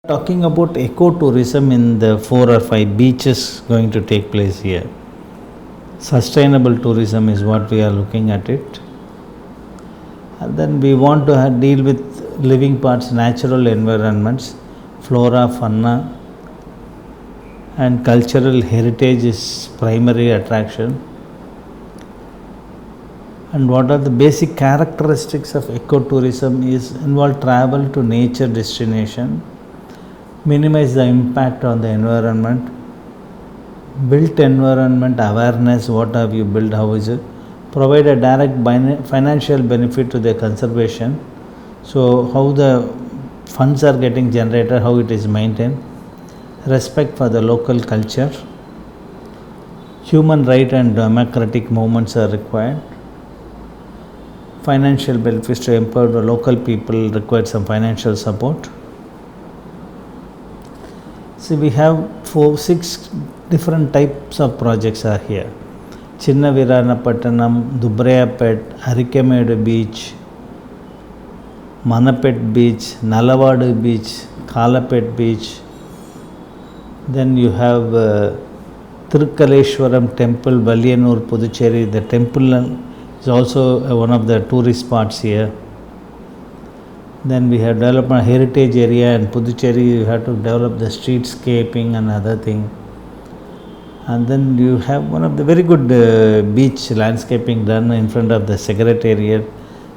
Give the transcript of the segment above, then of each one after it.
Talking about ecotourism in the 4 or 5 beaches going to take place here. Sustainable tourism is what we are looking at it. And then we want to deal with living parts, natural environments, flora, fauna, and cultural heritage is primary attraction. And what are the basic characteristics of ecotourism is involve travel to nature destination, minimize the impact on the environment, built environment awareness, what have you built, how is it, provide a direct financial benefit to the conservation, so how the funds are getting generated, how it is maintained, respect for the local culture, human right and democratic movements are required, financial benefits to empower the local people require some financial support. See, we have 6 different types of projects are here. Chinna Viranapattanam, Dubrayapet, Arikamedu Beach, Manapet Beach, Nalavadu Beach, Kalapet Beach. Then you have Thirukkaleshwaram Temple, Valliyanur, Puducherry. The temple is also one of the tourist spots here. Then we have developed a heritage area in Puducherry. You have to develop the streetscaping and other thing. And then you have one of the very good beach landscaping done in front of the secretariat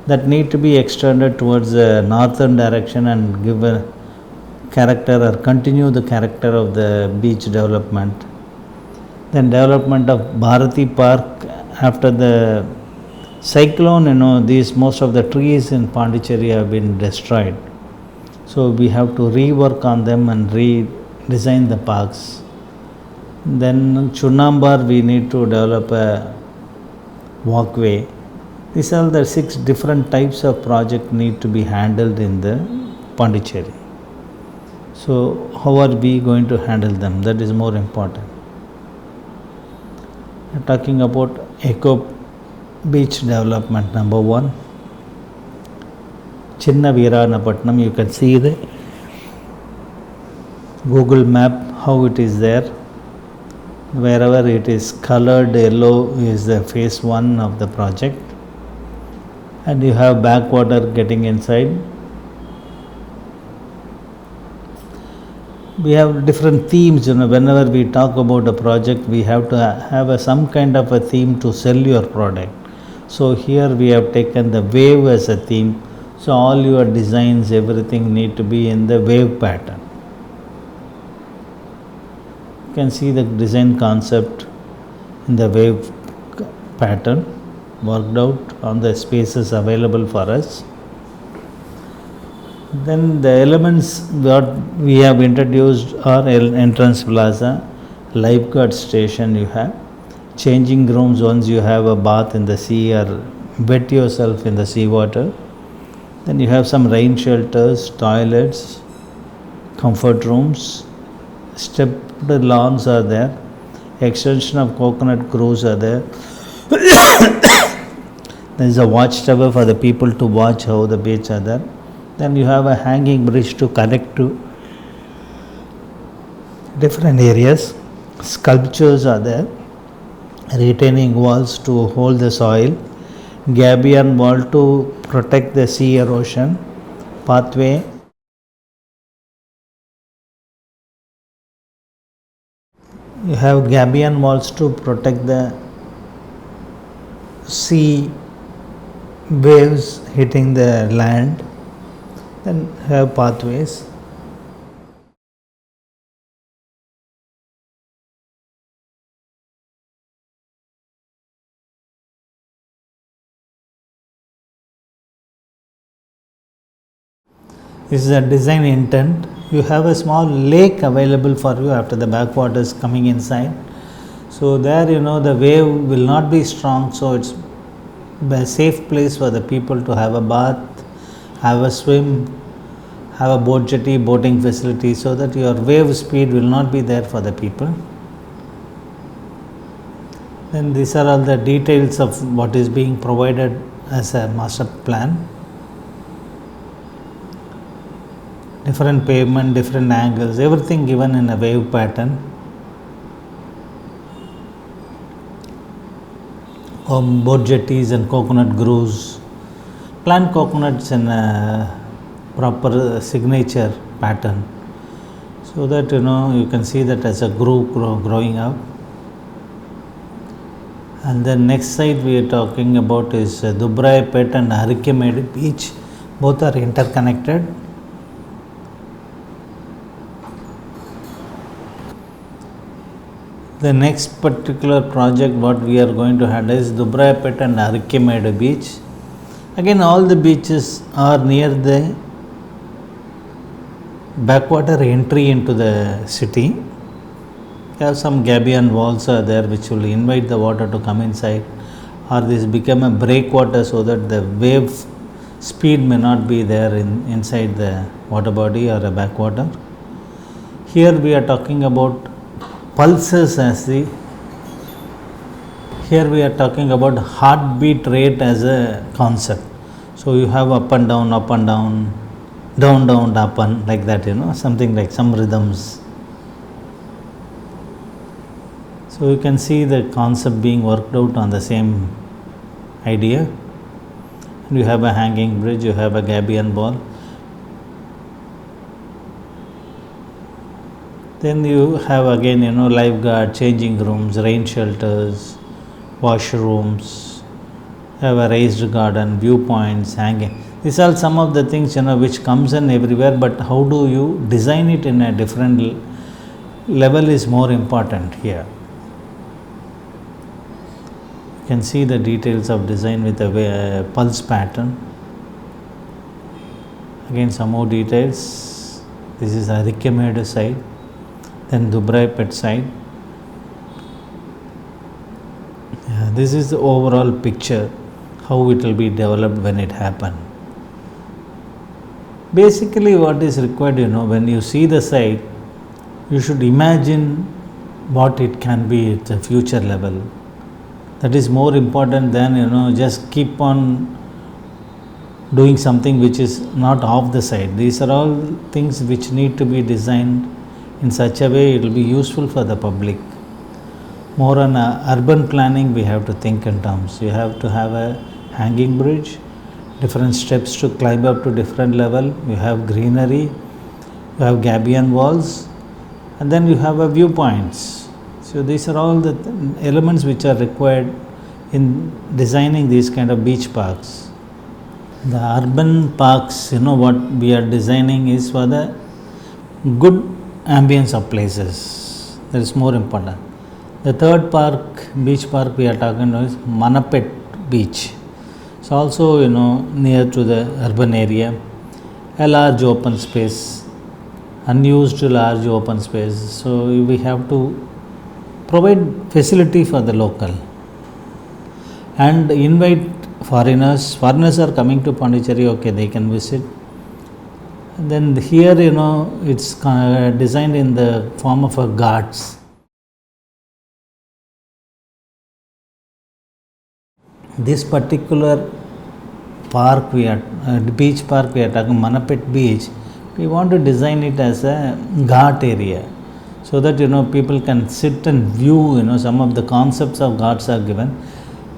that need to be extended towards the northern direction and give a character or continue the character of the beach development. Then development of Bharati Park after the cyclone, these most of the trees in Pondicherry have been destroyed. So we have to rework on them and redesign the parks. Then Chunambar, we need to develop a walkway. These are the 6 different types of project need to be handled in the Pondicherry. So how are we going to handle them? That is more important. Talking about eco beach development, number 1, Chinna Viranapattanam. You can see the Google map how it is there. Wherever it is colored yellow is the phase 1 of the project, and you have backwater getting inside. We have different themes, whenever we talk about a project we have to have some kind of a theme to sell your product. So here we have taken the wave as a theme, so all your designs, everything need to be in the wave pattern. You can see the design concept in the wave pattern worked out on the spaces available for us. Then the elements that we have introduced are entrance plaza, lifeguard station, you have changing rooms once you have a bath in the sea or wet yourself in the sea water. Then you have some rain shelters, toilets, comfort rooms, stepped lawns are there, extension of coconut groves are there. There is a watchtower for the people to watch how the beach are there. Then you have a hanging bridge to connect to different areas. Sculptures are there, retaining walls to hold the soil, gabion wall to protect the sea erosion, pathway. You have gabion walls to protect the sea waves hitting the land. Then have pathways. This is a design intent. You have a small lake available for you after the backwaters coming inside. So there the wave will not be strong, so it's a safe place for the people to have a bath, have a swim, have a boat jetty, boating facility, so that your wave speed will not be there for the people. Then these are all the details of what is being provided as a master plan. different pavement, different angles, everything given in a wave pattern. Boat jetties and coconut grooves, plant coconuts in a proper signature pattern, so that you can see that as a groove growing up. And the next site we are talking about is Dubraipet and Harikemedi beach. Both are interconnected. The next particular project what we are going to handle is Dubraipet and Harikemedi beach. Again, all the beaches are near the backwater entry into the city. You have some gabion walls are there which will invite the water to come inside, or this become a breakwater so that the wave speed may not be there inside the water body or a backwater. Here we are talking about pulses as here we are talking about heartbeat rate as a concept. So you have up and down, down, up and like that, something like some rhythms. So you can see the concept being worked out on the same idea. You have a hanging bridge, you have a gabion wall. Then you have again, lifeguard, changing rooms, rain shelters, washrooms, have a raised garden, viewpoints, hanging. These are some of the things, which comes in everywhere, but how do you design it in a different level is more important here. You can see the details of design with a pulse pattern. Again, some more details. This is Harikemedi side, then Dubraipet side. This is the overall picture, how it will be developed when it happens. Basically, what is required, when you see the site, you should imagine what it can be at the future level. That is more important than, just keep on doing something which is not off the site. These are all things which need to be designed in such a way it will be useful for the public. More on urban planning, we have to think in terms. You have to have a hanging bridge, different steps to climb up to different level. You have greenery, you have gabion walls, and then you have a viewpoints. So these are all the elements which are required in designing these kind of beach parks. The urban parks, what we are designing is for the good ambience of places. That is more important. The third beach park we are talking about is Manapet Beach. It's also, near to the urban area. A large open space, unused large open space. So we have to provide facility for the local and invite foreigners. Foreigners are coming to Pondicherry, okay, they can visit. And then here, it's designed in the form of a ghats. This particular park beach park we are talking, Manapet Beach, we want to design it as a ghat area, so that people can sit and view. Some of the concepts of ghats are given.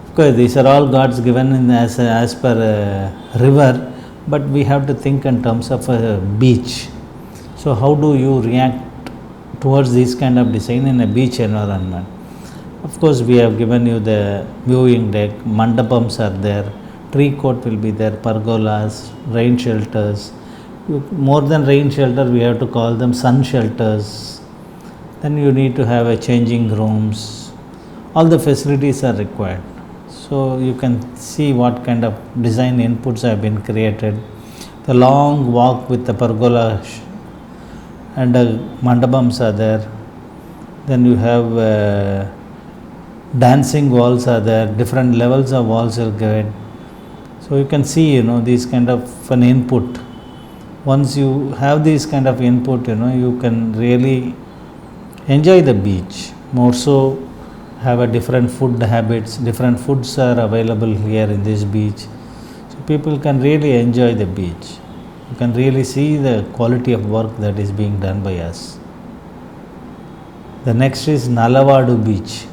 Of course, these are all ghats given as per a river, but we have to think in terms of a beach. So how do you react towards this kind of design in a beach environment? Of course, we have given you the viewing deck, mandapams are there, tree court will be there, pergolas, rain shelters. More than rain shelter, we have to call them sun shelters. Then you need to have a changing rooms. All the facilities are required. So you can see what kind of design inputs have been created. The long walk with the pergola and mandapams are there. Then you have dancing walls are there, different levels of walls are given. So you can see, these kind of an input. Once you have this kind of input, you can really enjoy the beach. More so, have a different food habits, different foods are available here in this beach. So people can really enjoy the beach. You can really see the quality of work that is being done by us. The next is Nalavadu Beach.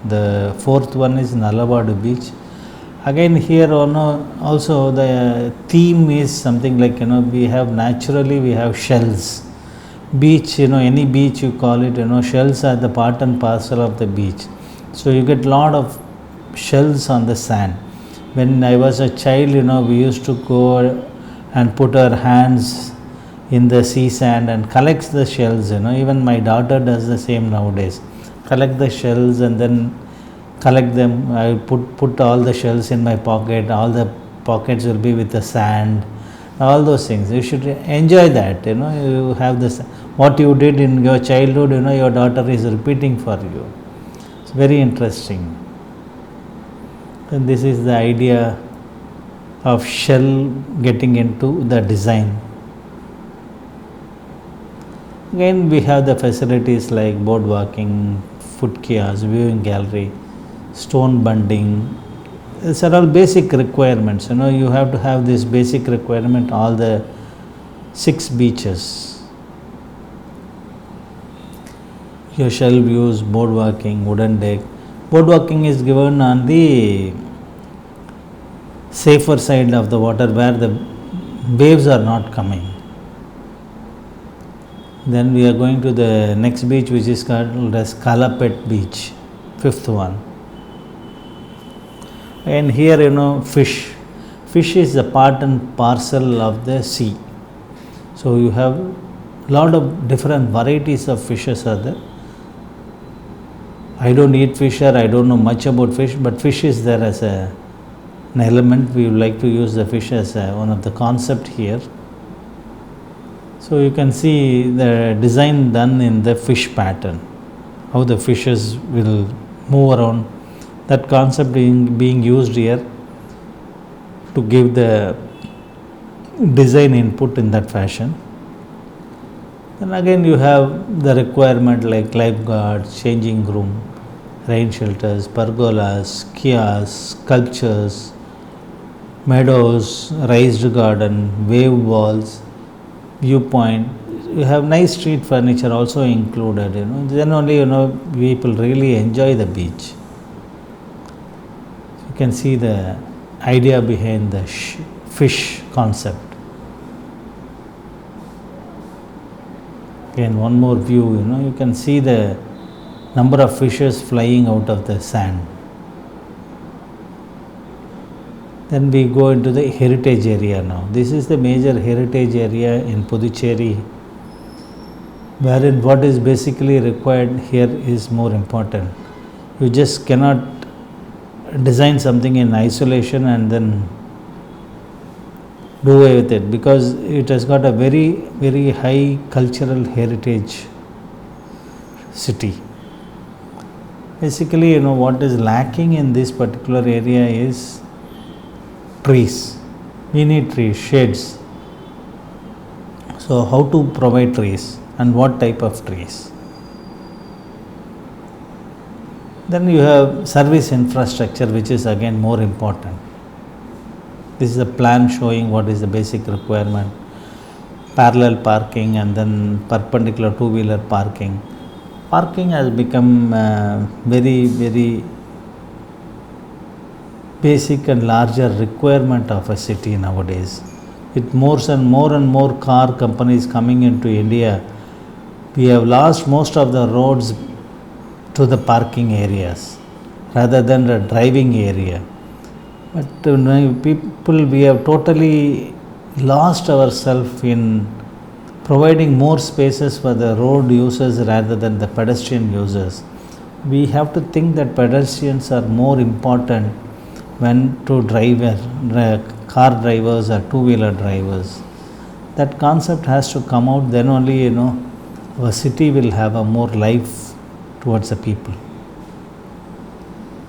The fourth one is Nalavadu Beach. Again here also the theme is something like, we have shells. Beach, any beach you call it, shells are the part and parcel of the beach. So you get lot of shells on the sand. When I was a child, we used to go and put our hands in the sea sand and collects the shells. Even my daughter does the same nowadays. Collect the shells and then collect them. I put all the shells in my pocket. All the pockets will be with the sand. All those things. You should enjoy that. You have this. What you did in your childhood, your daughter is repeating for you. It's very interesting. And this is the idea of shell getting into the design. Again, we have the facilities like boardwalking, foot kiosk, viewing gallery, stone bunding. These are all basic requirements. You have to have this basic requirement, all the 6 beaches. Your shell views, boardwalking, wooden deck. Boardwalking is given on the safer side of the water where the waves are not coming. Then we are going to the next beach, which is called as Kalapet Beach, 5th one. And here, fish. Fish is a part and parcel of the sea. So you have a lot of different varieties of fishes are there. I don't eat fish or I don't know much about fish, but fish is there as an element. We would like to use the fish as one of the concept here. So you can see the design done in the fish pattern, how the fishes will move around. That concept being used here to give the design input in that fashion. Then again you have the requirement like lifeguards, changing room, rain shelters, pergolas, kiosks, sculptures, meadows, raised garden, wave walls, viewpoint. You have nice street furniture also included. Then only people really enjoy the beach. You can see the idea behind the fish concept. Again, one more view. You can see the number of fishes flying out of the sand. Then we go into the heritage area now. This is the major heritage area in Pondicherry, wherein what is basically required here is more important. You just cannot design something in isolation and then do away with it, because it has got a very, very high cultural heritage city. Basically, what is lacking in this particular area is trees. We need trees, shades. So how to provide trees and what type of trees? Then you have service infrastructure, which is again more important. This is a plan showing what is the basic requirement. Parallel parking and then perpendicular two-wheeler parking. Parking has become very, very basic and larger requirement of a city nowadays. With more and more car companies coming into India, we have lost most of the roads to the parking areas rather than the driving area. But people, we have totally lost ourselves in providing more spaces for the road users rather than the pedestrian users. We have to think that pedestrians are more important when to car drivers or two-wheeler drivers. That concept has to come out, then only our city will have a more life towards the people.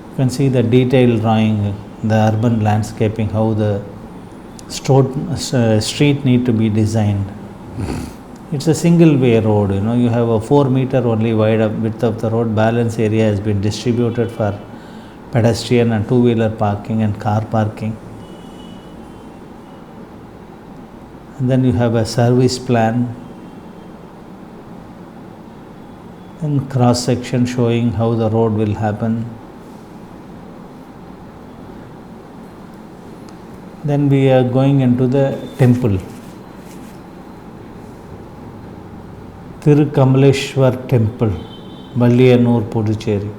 You can see the detailed drawing, the urban landscaping, how the street need to be designed. It's a single way road. You have a 4 meter only wide width of the road. Balance area has been distributed for pedestrian and two-wheeler parking and car parking. And then you have a service plan, and cross section showing how the road will happen. Then we are going into the temple, Tirukamaleshwar Temple, Balliyanur, Pondicherry.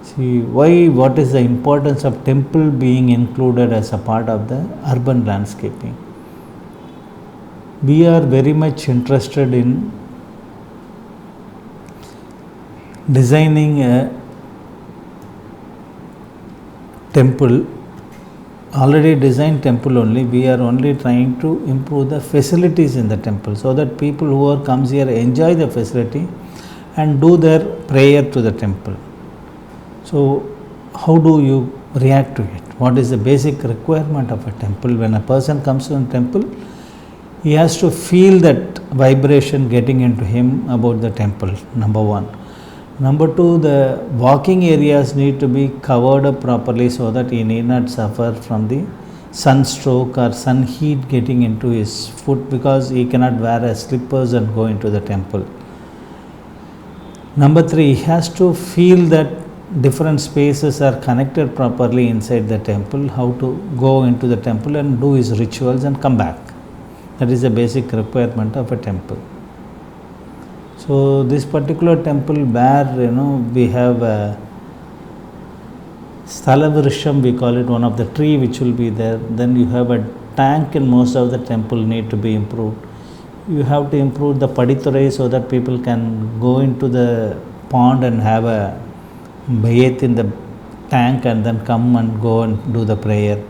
See what is the importance of temple being included as a part of the urban landscaping. We are very much interested in designing a temple, already designed temple only. We are only trying to improve the facilities in the temple so that people who comes here enjoy the facility and do their prayer to the temple. So how do you react to it? What is the basic requirement of a temple? When a person comes to a temple, he has to feel that vibration getting into him about the temple, number one. Number two, the walking areas need to be covered up properly so that he need not suffer from the sunstroke or sun heat getting into his foot, because he cannot wear slippers and go into the temple. Number three, he has to feel that different spaces are connected properly inside the temple, how to go into the temple and do his rituals and come back. That is the basic requirement of a temple. So this particular temple where we have a Stalavrisham, we call it, one of the tree which will be there. Then you have a tank in most of the temple need to be improved. You have to improve the Padithurai so that people can go into the pond and have a bathe in the tank and then come and go and do the prayer.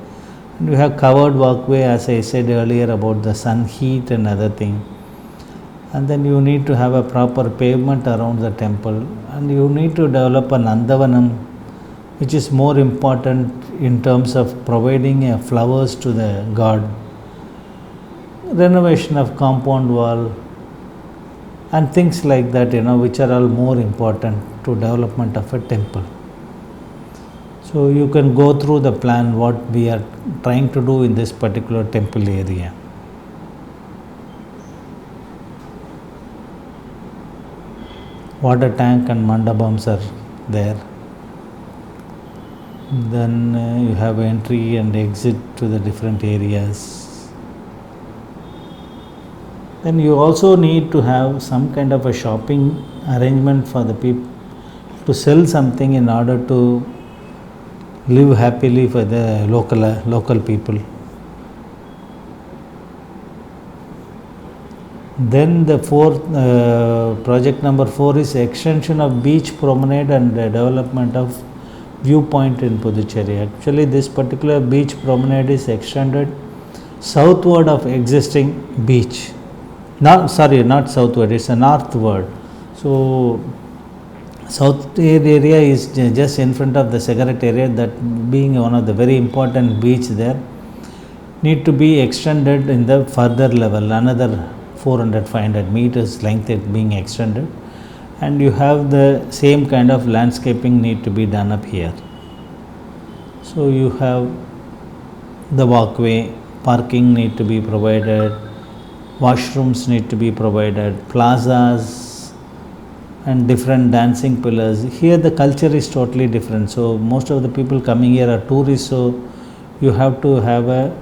And you have covered walkway, as I said earlier, about the sun heat and other thing. And then you need to have a proper pavement around the temple, and you need to develop an Nandavanam, which is more important in terms of providing flowers to the god, renovation of compound wall and things like that, which are all more important to development of a temple. So you can go through the plan what we are trying to do in this particular temple area. Water tank and mandapams are there. Then you have entry and exit to the different areas. Then you also need to have some kind of a shopping arrangement for the people to sell something in order to live happily for the local people. Then the fourth project number 4 is extension of beach promenade and development of viewpoint in Pondicherry. Actually, this particular beach promenade is extended southward of existing beach. Not southward, it's a northward. So south area is just in front of the Secretariat, that being one of the very important beach there, need to be extended in the further level, another 400-500 meters length it being extended, and you have the same kind of landscaping need to be done up here. So you have the walkway, parking need to be provided, washrooms need to be provided, plazas and different dancing pillars. Here the culture is totally different. So most of the people coming here are tourists, so you have to have a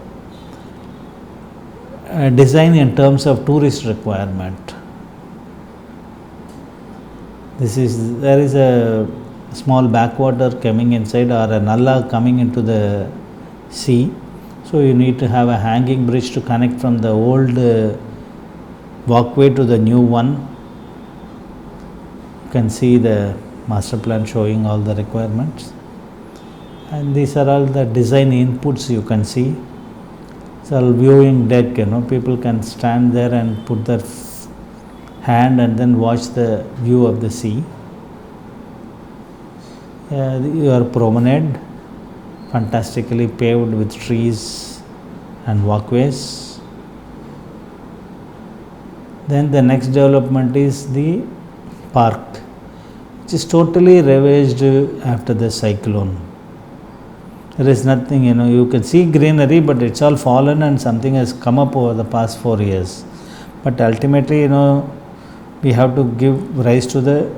design in terms of tourist requirement. There is a small backwater coming inside, or a nalla coming into the sea. So you need to have a hanging bridge to connect from the old walkway to the new one. You can see the master plan showing all the requirements, and these are all the design inputs you can see. It's all viewing deck, people can stand there and put their hand and then watch the view of the sea. Your promenade, fantastically paved with trees and walkways. Then the next development is the park, which is totally ravaged after the cyclone. There is nothing, you can see greenery, but it's all fallen and something has come up over the past 4 years. But ultimately, we have to give rise to the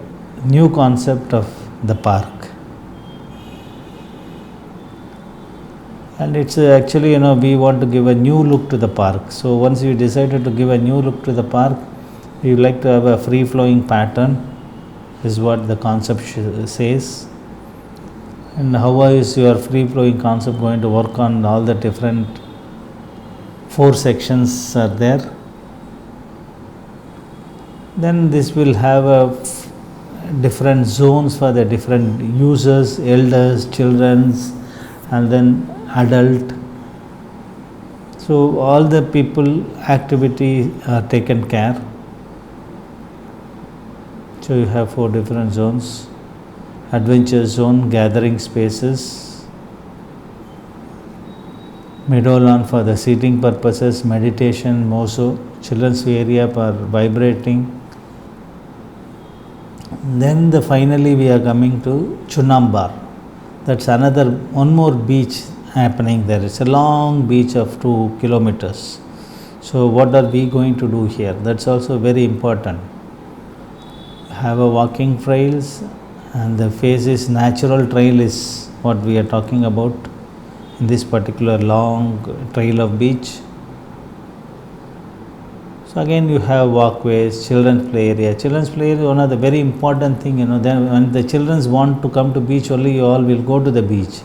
new concept of the park. And it's actually, we want to give a new look to the park. So once we decided to give a new look to the park, we would like to have a free flowing pattern, is what the concept says. And how is your free flowing concept going to work on all the different 4 sections are there? Then this will have a different zones for the different users, elders, children's, and then adult. So all the people activity are taken care. So you have 4 different zones: adventure zone, gathering spaces, meadow lawn for the seating purposes, meditation, more so, children's area for vibrating. Then finally we are coming to Chunambar. That's another one more beach happening there. It's a long beach of 2 kilometers. So what are we going to do here? That's also very important. Have a walking trails, and the phase is natural trail is what we are talking about in this particular long trail of beach. So again you have walkways, children's play area. Children's play area is one of the very important thing, then when the children want to come to beach, only you all will go to the beach.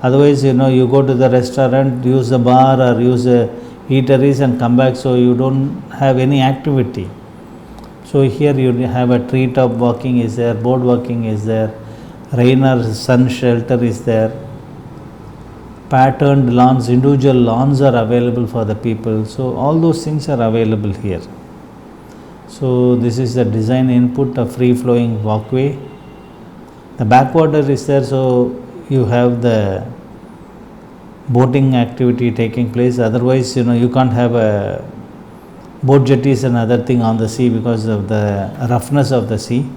Otherwise, you go to the restaurant, use the bar or use the eateries and come back, so you don't have any activity. So here you have a treetop walking is there, board walking is there, rain or sun shelter is there, patterned lawns, individual lawns are available for the people. So all those things are available here. So this is the design input of free flowing walkway. The backwater is there, so you have the boating activity taking place. Otherwise, you can't have a boat jetties and other thing on the sea because of the roughness of the sea.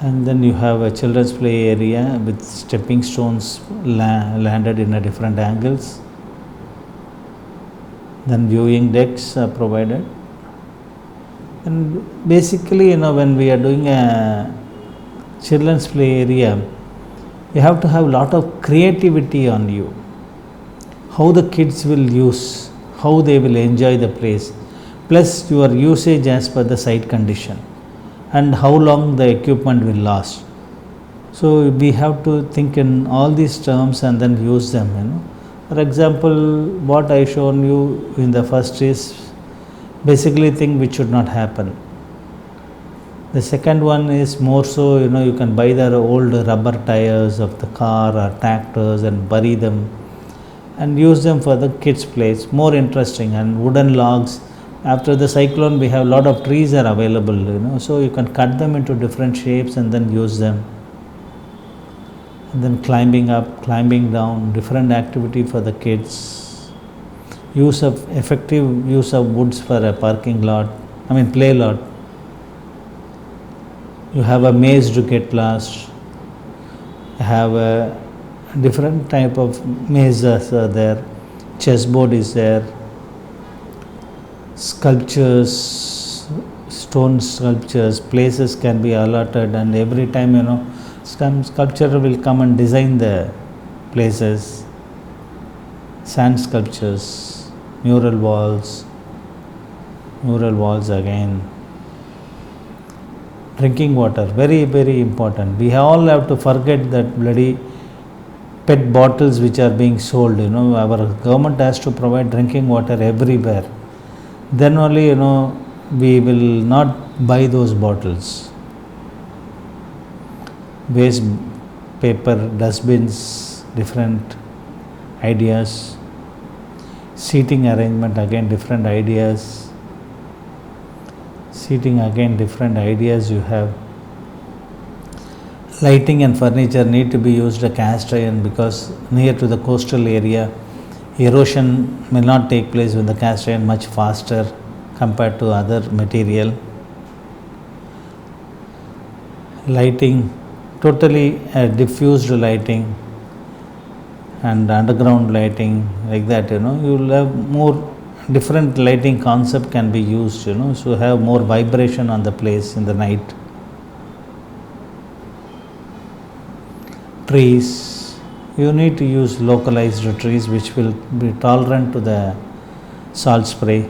And then you have a children's play area with stepping stones landed in a different angles. Then viewing decks are provided. And basically, when we are doing a children's play area, you have to have a lot of creativity on you. How the kids will use, how they will enjoy the place, plus your usage as per the site condition, and how long the equipment will last. So we have to think in all these terms and then use them. For example, what I shown you in the first is basically thing which should not happen. The second one is more so, you can buy the old rubber tires of the car or tractors and bury them and use them for the kids' place. More interesting. And wooden logs. After the cyclone, we have a lot of trees are available, so you can cut them into different shapes and then use them. And then climbing up, climbing down, different activity for the kids. Effective use of woods for a parking lot, play lot. You have a maze to get lost. You have a different type of mazes are there. Chessboard is there. Sculptures, stone sculptures, places can be allotted, and every time some sculpture will come and design the places. Sand sculptures, mural walls again. Drinking water, very, very important. We all have to forget that bloody PET bottles which are being sold. Our government has to provide drinking water everywhere. Then only, we will not buy those bottles. Waste paper, dustbins, different ideas. Seating arrangement, again different ideas. Seating, again different ideas you have. Lighting and furniture need to be used a cast iron, because near to the coastal area, erosion may not take place with the cast iron much faster compared to other material. Lighting, totally diffused lighting and underground lighting, like that, you will have more different lighting concept can be used, so have more vibration on the place in the night. Trees, you need to use localized trees which will be tolerant to the salt spray.